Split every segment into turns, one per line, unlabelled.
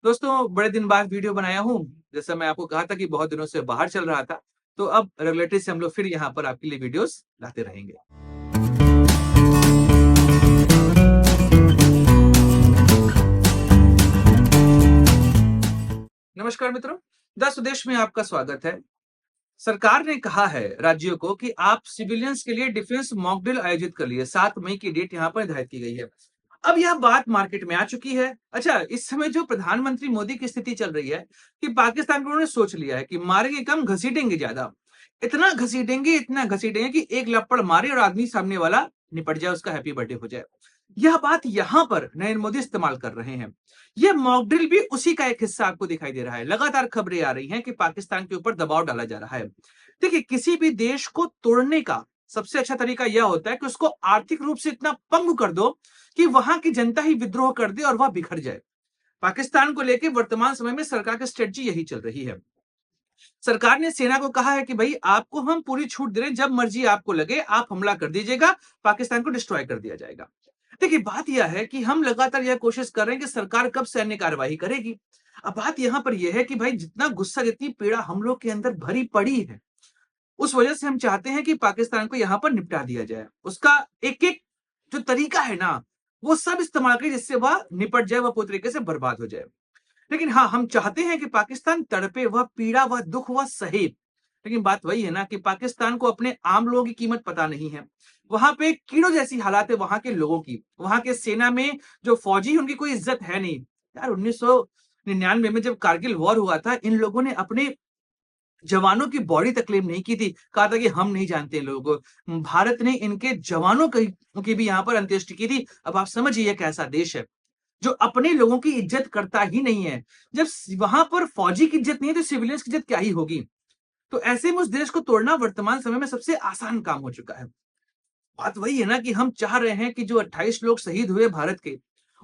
दोस्तों, बड़े दिन बाद वीडियो बनाया हूँ। जैसा मैं आपको कहा था कि बहुत दिनों से बाहर चल रहा था, तो अब रेगुलेटरी से हम लोग फिर यहाँ पर आपके लिए वीडियोस लाते रहेंगे। नमस्कार मित्रों, द स्वदेश में आपका स्वागत है। सरकार ने कहा है राज्यों को कि आप सिविलियंस के लिए डिफेंस मॉक ड्रिल आयोजित कर लिए। 7 मई की डेट यहाँ पर निर्धारित की गई है। अब यह बात मार्केट में आ चुकी है। अच्छा, इस समय जो प्रधानमंत्री मोदी की स्थिति चल रही है कि पाकिस्तान को उन्होंने सोच लिया है कि मारेंगे कम, घसीटेंगे ज्यादा। इतना घसीटेंगे कि एक लपड़ मारे और आदमी सामने वाला निपट जाए, उसका हैप्पी बर्थडे हो जाए। यह बात यहां पर नरेंद्र मोदी इस्तेमाल कर रहे हैं। यह मॉक ड्रिल भी उसी का एक हिस्सा आपको दिखाई दे रहा है। लगातार खबरें आ रही हैं कि पाकिस्तान के ऊपर दबाव डाला जा रहा है। देखिए, किसी भी देश को तोड़ने का सबसे अच्छा तरीका यह होता है कि उसको आर्थिक रूप से इतना पंगु कर दो कि वहां की जनता ही विद्रोह कर दे और वह बिखर जाए। पाकिस्तान को लेकर वर्तमान समय में सरकार की स्ट्रेटजी यही चल रही है। सरकार ने सेना को कहा है कि भाई, आपको हम पूरी छूट दे रहे हैं, जब मर्जी आपको लगे आप हमला कर दीजिएगा, पाकिस्तान को डिस्ट्रॉय कर दिया जाएगा। देखिए, बात यह है कि हम लगातार यह कोशिश कर रहे हैं कि सरकार कब सैन्य कार्रवाई करेगी। अब बात यहां पर यह है कि भाई, जितना गुस्सा, जितनी पीड़ा हम लोग के अंदर भरी पड़ी है, उस वजह से हम चाहते हैं कि पाकिस्तान को यहां पर निपटा दिया जाए। उसका एक एक जो तरीका है ना, वो सब इस्तेमाल करें जिससे वह निपट जाए, वह पूरी तरीके से बर्बाद हो जाए। लेकिन हाँ, हम चाहते हैं कि पाकिस्तान तड़पे, वह पीड़ा, वह दुख, वह सहे। लेकिन बात वही है ना कि पाकिस्तान को अपने आम लोगों की कीमत पता नहीं है। वहां पे कीड़ों जैसी हालात है वहां के लोगों की। वहां के सेना में जो फौजी हैं, उनकी कोई इज्जत है नहीं। यार, 1999 में जब कारगिल वॉर हुआ था, इन लोगों ने अपने जवानों की बॉडी तक क्लेम नहीं की थी। कहा था कि हम नहीं जानते इन लोगों को। भारत ने इनके जवानों की भी यहाँ पर अंत्येष्टि की थी। अब आप समझिए यह कैसा देश है जो अपने लोगों की इज्जत करता ही नहीं है। जब वहां पर फौजी की इज्जत नहीं है तो सिविलियंस की इज्जत क्या ही होगी। तो ऐसे में उस देश को तोड़ना वर्तमान समय में सबसे आसान काम हो चुका है। बात वही है ना कि हम चाह रहे हैं कि जो 28 लोग शहीद हुए भारत के,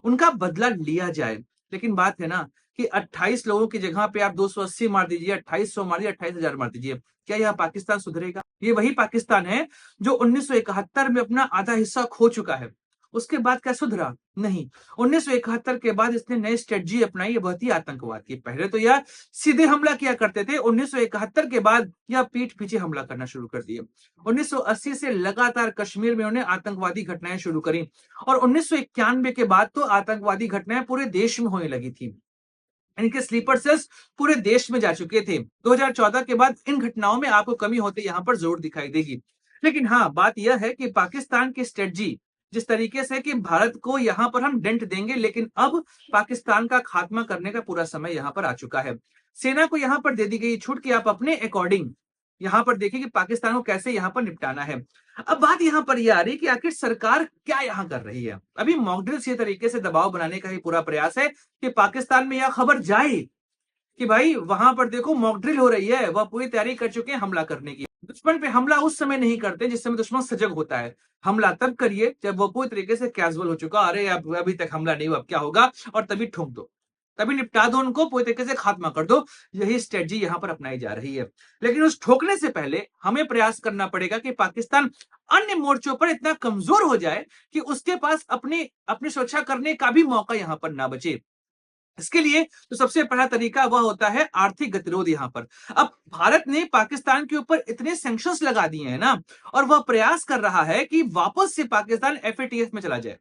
उनका बदला लिया जाए। लेकिन बात है ना कि 28 लोगों की जगह पे आप 280 मार दीजिए, 2800 मार दीजिए, 28,000 मार दीजिए, क्या यह पाकिस्तान सुधरेगा? ये वही पाकिस्तान है जो 1971 में अपना आधा हिस्सा खो चुका है। उसके बाद क्या सुधरा? नहीं। 1971 के बाद इसने नई स्ट्रेटजी अपनाई, ये बहुत ही आतंकवाद की। पहले तो यह सीधे हमला किया करते थे। 1971 के बाद यह पीठ पीछे हमला करना शुरू कर दिए। 1980 से लगातार कश्मीर में उन्हें आतंकवादी घटनाएं शुरू करी और 1991 के बाद तो आतंकवादी घटनाएं पूरे देश में होने लगी थी। इनके स्लीपर सेल्स पूरे देश में जा चुके थे। 2014 के बाद इन घटनाओं में आपको कमी होते यहां पर जरूर दिखाई देगी। लेकिन हाँ, बात यह है कि पाकिस्तान की स्ट्रेटजी जिस तरीके से कि भारत को यहां पर हम डेंट देंगे, लेकिन अब पाकिस्तान का खात्मा करने का पूरा समय यहां पर आ चुका है। सेना को यहां पर दे दी गई छूट कि आप अपने अकॉर्डिंग यहां पर देखिए कि पाकिस्तान को कैसे यहां पर निपटाना है। अब बात यहां पर यह आ रही है कि आखिर सरकार क्या यहां कर रही है। अभी मॉकड्रिल्स ये तरीके से दबाव बनाने का ही पूरा प्रयास है कि पाकिस्तान में यह खबर जाए कि भाई, वहां पर देखो मॉक ड्रिल हो रही है, वह पूरी तैयारी कर चुके हैं हमला करने की। दुश्मन पे हमला उस समय नहीं करते जिस समय दुश्मन सजग होता है। हमला तब करिए जब वो पूरी तरीके से कैजुअल हो चुका, अरे अब अभी तक हमला नहीं हुआ, अब क्या होगा, और तभी ठोक दो, तभी निपटा दो, उनको पूरी तरीके से खात्मा कर दो। यही स्ट्रेटजी यहां पर अपनाई जा रही है। लेकिन उस ठोकने से पहले हमें प्रयास करना पड़ेगा कि पाकिस्तान अन्य मोर्चों पर इतना कमजोर हो जाए कि उसके पास अपनी अपनी सुरक्षा करने का भी मौका यहां पर ना बचे। इसके लिए तो सबसे पहला तरीका वह होता है आर्थिक गतिरोध। यहां पर अब भारत ने पाकिस्तान के ऊपर इतने सैंक्शंस लगा दिए हैं ना, और वह प्रयास कर रहा है कि वापस से पाकिस्तान एफएटीएफ में चला जाए।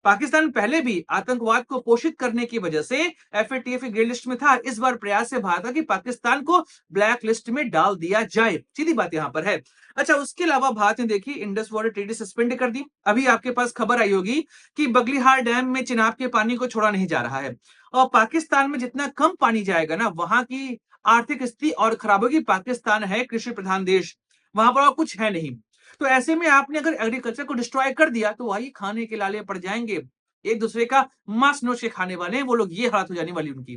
पाकिस्तान पहले भी आतंकवाद को पोषित करने की वजह से एफएटीएफ की ग्रे लिस्ट में था। इस बार प्रयास से भारत था कि पाकिस्तान को ब्लैक लिस्ट में डाल दिया जाए। सीधी बात यहां पर है। अच्छा, उसके अलावा भारत ने देखी इंडस वाटर ट्रीटी सस्पेंड कर दी। अभी आपके पास खबर आई होगी कि बगलीहार डैम में चिनाब के पानी को छोड़ा नहीं जा रहा है, और पाकिस्तान में जितना कम पानी जाएगा ना, वहां की आर्थिक स्थिति और खराब होगी। पाकिस्तान है कृषि प्रधान देश, वहां पर और कुछ है नहीं। तो ऐसे में आपने अगर एग्रीकल्चर को डिस्ट्रॉय कर दिया तो वही खाने के लाले पड़ जाएंगे, एक दूसरे का मांस नोच के खाने वाले हैं वो लोग। ये हालत हो जाने वाली उनकी,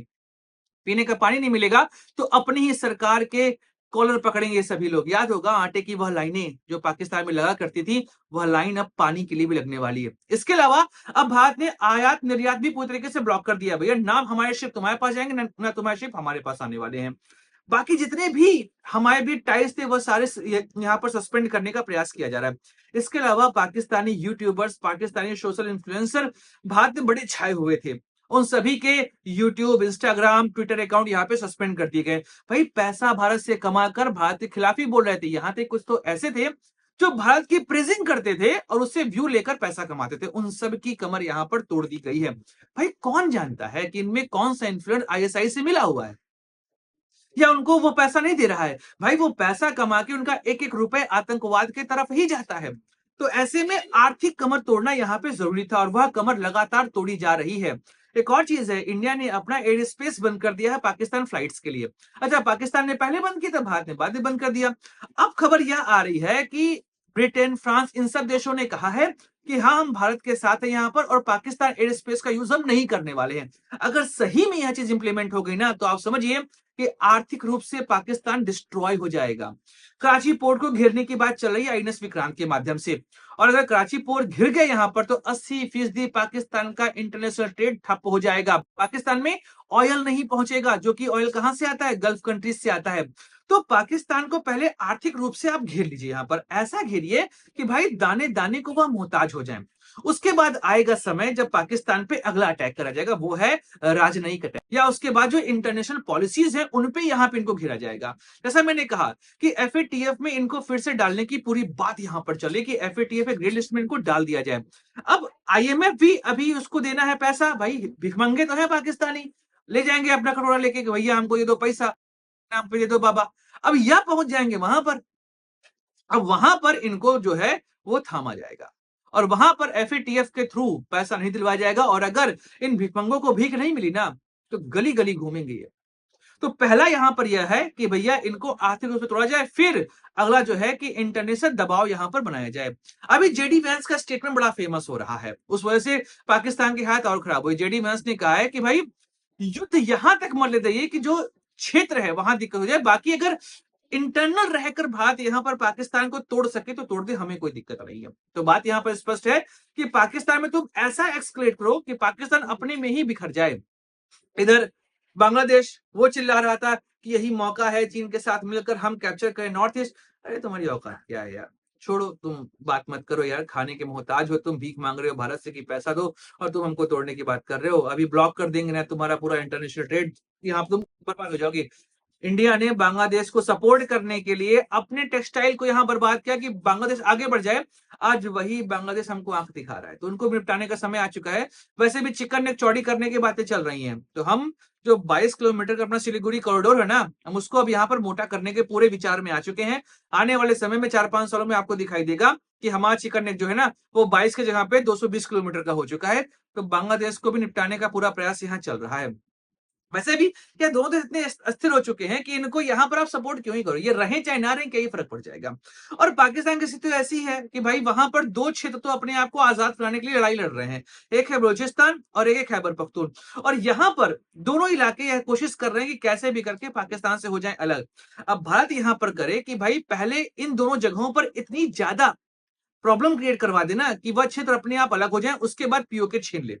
पीने का पानी नहीं मिलेगा तो अपनी ही सरकार के कॉलर पकड़ेंगे सभी लोग। याद होगा आटे की वह लाइनें जो पाकिस्तान में लगा करती थी, वह लाइन अब पानी के लिए भी लगने वाली है। इसके अलावा अब भारत ने आयात निर्यात भी पूरी तरीके से ब्लॉक कर दिया। भैया, ना हमारे शिप तुम्हारे पास जाएंगे, ना तुम्हारे शिप हमारे पास आने वाले हैं। बाकी जितने भी हमारे भी टाइल्स थे वह सारे यहाँ पर सस्पेंड करने का प्रयास किया जा रहा है। इसके अलावा Pakistani YouTubers, Pakistani social influencer Bharat में बड़े छाए हुए थे, उन सभी के यूट्यूब, इंस्टाग्राम, ट्विटर अकाउंट यहाँ पे सस्पेंड कर दिए गए। भाई पैसा भारत से कमाकर भारत के खिलाफ ही बोल रहे थे। यहाँ तक कुछ तो ऐसे थे जो भारत की प्रेजिंग करते थे और उससे व्यू लेकर पैसा कमाते थे। उन सब की कमर यहाँ पर तोड़ दी गई है। भाई कौन जानता है कि इनमें कौन सा इन्फ्लुएंस आईएसआई से मिला हुआ है या उनको वो पैसा नहीं दे रहा है। भाई वो पैसा कमा के उनका एक एक रुपए आतंकवाद की तरफ ही जाता है। तो ऐसे में आर्थिक कमर तोड़ना यहाँ पे जरूरी था और वह कमर लगातार तोड़ी जा रही है। एक और चीज है, इंडिया ने अपना एयर स्पेस बंद कर दिया है पाकिस्तान फ्लाइट्स के लिए। अच्छा, पाकिस्तान ने पहले बंद किया था, भारत ने बाद में बंद कर दिया। अब खबर यह आ रही है कि ब्रिटेन, फ्रांस, इन सब देशों ने कहा है कि हाँ, हम भारत के साथ हैं यहाँ पर और पाकिस्तान एयर स्पेस का यूज हम नहीं करने वाले हैं। अगर सही में यह चीज इंप्लीमेंट हो गई ना, तो आप समझिए कि आर्थिक रूप से पाकिस्तान डिस्ट्रॉय हो जाएगा। कराची पोर्ट को घेरने की बात चल रही है आईएनएस विक्रांत के माध्यम से, और अगर कराची पोर्ट घिर गए यहां पर तो 80% पाकिस्तान का इंटरनेशनल ट्रेड ठप हो जाएगा। पाकिस्तान में ऑयल नहीं पहुंचेगा, जो कि ऑयल कहां से आता है, गल्फ कंट्रीज से आता है। तो पाकिस्तान को पहले आर्थिक रूप से आप घेर लीजिए, यहां पर ऐसा घेरिए कि भाई दाने दाने को वह मोहताज हो जाए। उसके बाद आएगा समय जब पाकिस्तान पे अगला अटैक करा जाएगा, वो है राजनयिक अटैक, या उसके बाद जो इंटरनेशनल पॉलिसीज है उन पे यहाँ पे इनको घेरा जाएगा। जैसा मैंने कहा कि एफएटीएफ में इनको फिर से डालने की पूरी बात यहाँ पर चले कि एफएटीएफ ग्रे लिस्ट में इनको डाल दिया जाए। अब आईएमएफ भी अभी उसको देना है पैसा, भाई भिखमंगे तो है पाकिस्तानी, ले जाएंगे अपना कटोरा लेके कि भैया हमको ये दो पैसा, नाम पे दे दो बाबा। अब यह पहुंच जाएंगे वहां पर, अब वहां पर इनको जो है वो थामा जाएगा और वहां पर एफएटीएफ के थ्रू पैसा नहीं दिलवाया जाएगा। और अगर इन भिखमंगों को भीख नहीं मिली ना, तो गली गली घूमेंगे ये। तो पहला यहां पर यह है कि भैया इनको आर्थिक रूप से तोड़ा जाए, फिर अगला जो है कि इंटरनेशनल दबाव यहां पर बनाया जाए। अभी जेडी वैंस का स्टेटमेंट बड़ा फेमस हो रहा है, उस वजह से पाकिस्तान की हालत और खराब हुई। जेडी वैंस ने कहा है कि भाई युद्ध यहां तक मत ले जाइए कि जो क्षेत्र है वहां दिक्कत हो जाए, बाकी अगर इंटरनल रहकर भारत यहां पर पाकिस्तान को तोड़ सके तो तोड़ दे, हमें कोई दिक्कत नहीं है। तो बात यहां पर स्पष्ट है कि पाकिस्तान में तुम ऐसा एक्सक्लेट करो कि पाकिस्तान अपने में ही बिखर जाए। इधर बांग्लादेश वो चिल्ला रहा था कि यही मौका है चीन के साथ मिलकर हम कैप्चर करें नॉर्थ ईस्ट। अरे तुम्हारी औकात क्या है यार, छोड़ो, तुम बात मत करो यार, खाने के मोहताज हो, तुम भीख मांग रहे हो भारत से कि पैसा दो, और तुम हमको तोड़ने की बात कर रहे हो। अभी ब्लॉक कर देंगे ना तुम्हारा पूरा इंटरनेशनल ट्रेड, यहाँ तुम बर्बाद हो जाओगे। इंडिया ने बांग्लादेश को सपोर्ट करने के लिए अपने टेक्सटाइल को यहां बर्बाद किया कि बांग्लादेश आगे बढ़ जाए। आज वही बांग्लादेश हमको आंख दिखा रहा है, तो उनको निपटाने का समय आ चुका है। वैसे भी चिकन नेक चौड़ी करने की बातें चल रही हैं, तो हम जो 22 किलोमीटर का अपना सिलीगुड़ी कॉरिडोर है ना, हम उसको अब यहाँ पर मोटा करने के पूरे विचार में आ चुके हैं। आने वाले समय में 4-5 सालों में आपको दिखाई देगा कि हमारा चिकन नेक जो है ना, वो 22 की जगह पे 220 किलोमीटर का हो चुका है। तो बांग्लादेश को भी निपटाने का पूरा प्रयास यहाँ चल रहा है। वैसे भी क्या दोनों देश इतने अस्थिर हो चुके हैं कि इनको यहां पर आप सपोर्ट क्यों ही करो, ये रहें चाहे ना रहें, क्या ही फर्क पड़ जाएगा। और पाकिस्तान की स्थिति तो ऐसी है कि भाई वहां पर दो क्षेत्र तो अपने आप को आजाद कराने के लिए लड़ाई लड़ रहे हैं, एक है बलूचिस्तान और एक है खैबर पख्तून। और यहां पर दोनों इलाके यह कोशिश कर रहे हैं कि कैसे भी करके पाकिस्तान से हो जाए अलग। अब भारत यहां पर करे कि भाई पहले इन दोनों जगहों पर इतनी ज्यादा प्रॉब्लम क्रिएट करवा देना कि वह क्षेत्र अपने आप अलग हो जाए, उसके बाद पीओके छीन ले।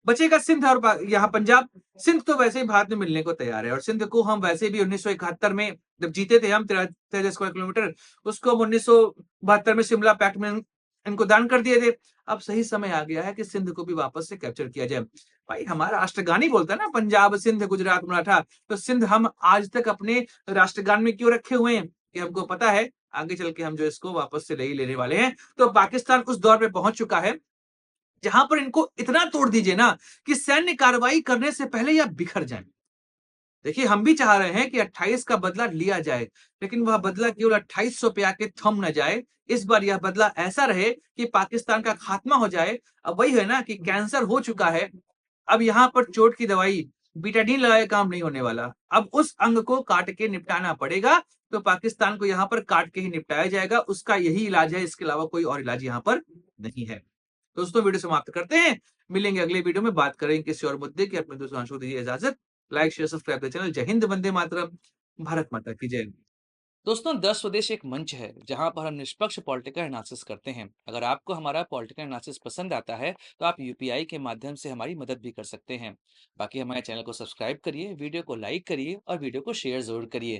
बचेगा सिंध और यहाँ पंजाब। सिंध तो वैसे ही भारत में मिलने को तैयार है, और सिंध को हम वैसे भी 1971 में जब जीते थे हम 13 स्क्वायर किलोमीटर, उसको हम 1972 में शिमला पैक्ट में इनको दान कर दिए थे। अब सही समय आ गया है कि सिंध को भी वापस से कैप्चर किया जाए। भाई हमारा राष्ट्रगान ही बोलता है ना, पंजाब सिंध गुजरात मराठा, तो सिंध हम आज तक अपने राष्ट्रगान में क्यों रखे हुए हैं कि हमको पता है आगे चल के हम जो इसको वापस से ले ही लेने वाले हैं। तो पाकिस्तान उस दौर पे पहुंच चुका है जहां पर इनको इतना तोड़ दीजिए ना कि सैन्य कार्रवाई करने से पहले यह बिखर जाए। देखिए हम भी चाह रहे हैं कि 28 का बदला लिया जाए, लेकिन वह बदला केवल 2800 पे आके थम न जाए। इस बार यह बदला ऐसा रहे कि पाकिस्तान का खात्मा हो जाए। अब वही है ना कि कैंसर हो चुका है, अब यहाँ पर चोट की दवाई बीटाडीन लगाए काम नहीं होने वाला, अब उस अंग को काट के निपटाना पड़ेगा। तो पाकिस्तान को यहाँ पर काट के ही निपटाया जाएगा, उसका यही इलाज है, इसके अलावा कोई और इलाज यहाँ पर नहीं है। दोस्तों वीडियो समाप्त करते हैं, मिलेंगे अगले वीडियो में, बात करेंगे किसी और मुद्दे की। अपने दोस्तों को दीजिए इजाजत। Like share subscribe the channel. जय हिंद, वंदे मातरम, भारत माता की जय। दोस्तों दस स्वदेश एक मंच है जहां पर हम निष्पक्ष पॉलिटिकल एनालिसिस करते हैं। अगर आपको हमारा पॉलिटिकल एनालिसिस पसंद आता है तो आप यूपीआई के माध्यम से हमारी मदद भी कर सकते हैं। बाकी हमारे चैनल को सब्सक्राइब करिए, वीडियो को लाइक करिए और वीडियो को शेयर जरूर करिए।